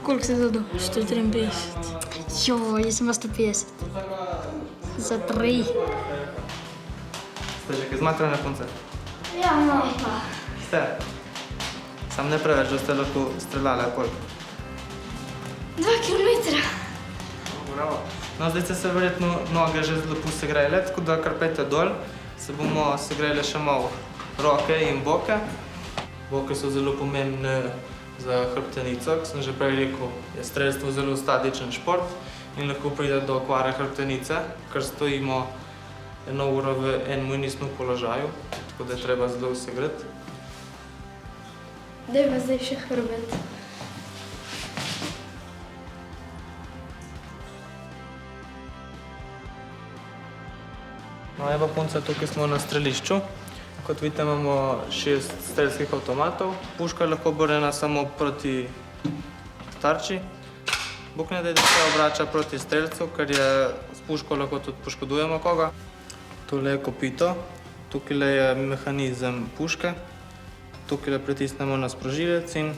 Koliko si zadal? 153. Jo, jaz sem pa 150. Za 3. Ste že kaj zmatrane punce? Ja, no pa. Ste? Sam ne preveč, da ste lahko streljali, pol. 2 kilometra. Bravo. No, zdaj ste se verjetno noge že lepo segrejale, tako da kar pejte dol. Se bomo segrejali še malo roke in boke. Boke so zelo pomembne za hrbtenico, kot sem že prej rekel, je strelstvo zelo statičen šport in lahko pride do okvare hrbtenice, ker stojimo 1 uro v enem in istem položaju, tako da je treba zelo segreti. Daj pa zdaj še hrbet. No, evo punca, tukaj smo na strelišču. Kot vidite, imamo 6 strelskih avtomatov. Puška je lahko obrnjena samo proti tarči. Bog ne daj, da se obrača proti strelcu, ker je s puško lahko tudi poškodujemo koga. Tole je kopito, tukaj je mehanizem puške, tukaj pritisnemo na sprožilec in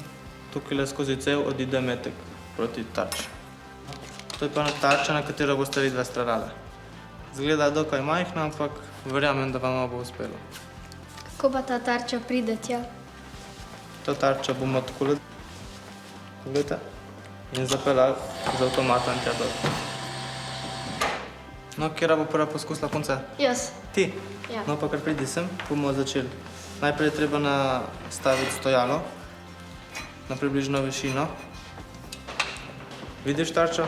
tukaj skozi cev odide metek proti tarči. To je pa tarča, na katero boste vidve streljali. Zgleda dokaj majhna, ampak verjamem, da vam bo uspelo. Kako pa ta tarča pride tja? To tarčo bomo takole, pogledajte, in zapeljali z avtomatom tja dol. No, kjera bo prva poskusila punce? Jaz. Ti? Ja. No, pa kar pridi sem, bomo začeli. Najprej je treba nastaviti stojalo na približno višino. Vidiš tarčo?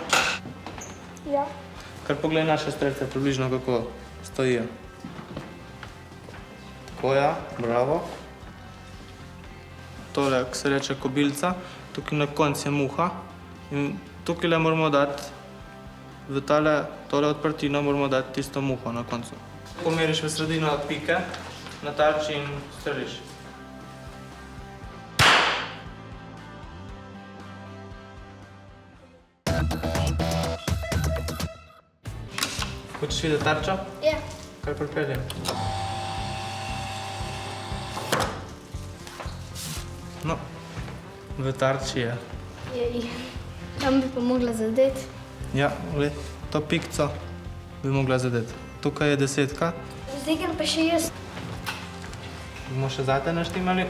Ja. Kar pogledaj naše strelce približno, kako stojijo. Tako, ja, bravo. Tole, ko se reče kobilca, tukaj na koncu je muha in tukaj moramo dati, v tole odprtino moramo dati tisto muho na koncu. Pomeriš v sredino pike na tarči in streliš. Hočeš videti tarčo? Ja. Kar pripeljem. No, v tarči je. Jej. Tam bi pa mogla zadeti. Ja, gled, to pikco bi mogla zadeti. Tukaj je 10-ka. Zdaj grem pa še jaz. Bomo še zate naštimali.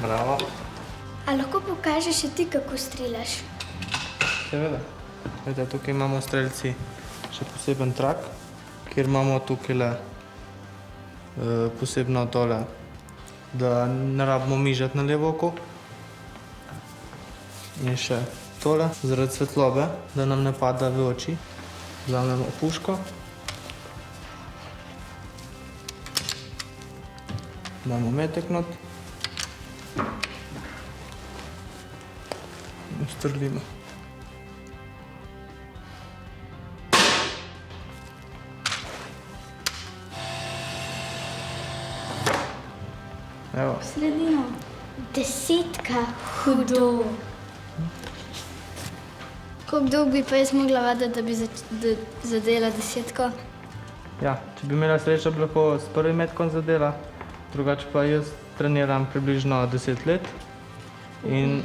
Bravo. A lahko pokažeš še ti, kako streljaš? Seveda. Glede, tukaj imamo strelci še poseben trak, kjer imamo tukaj posebno tole, da ne rabimo mižati na levo oko. In še tole, zaradi svetlobe, da nam ne pada v oči. Vzamemo puško. Damo metek not. In strelimo. Evo. Sredino. 10-ka. Hudo. Koliko dolgo bi pa jaz mogla vaditi, da bi zadela 10-ko? Ja, če bi imela srečo, bi lahko s prvim metkom zadela, drugače pa jaz treniram približno 10 let in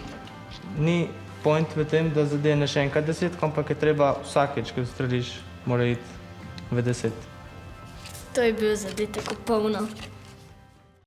ni point v tem, da zadeneš enkrat 10-ko, ampak je treba vsakeč, ko streliš, mora iti v 10. To je bil zadetek v polno.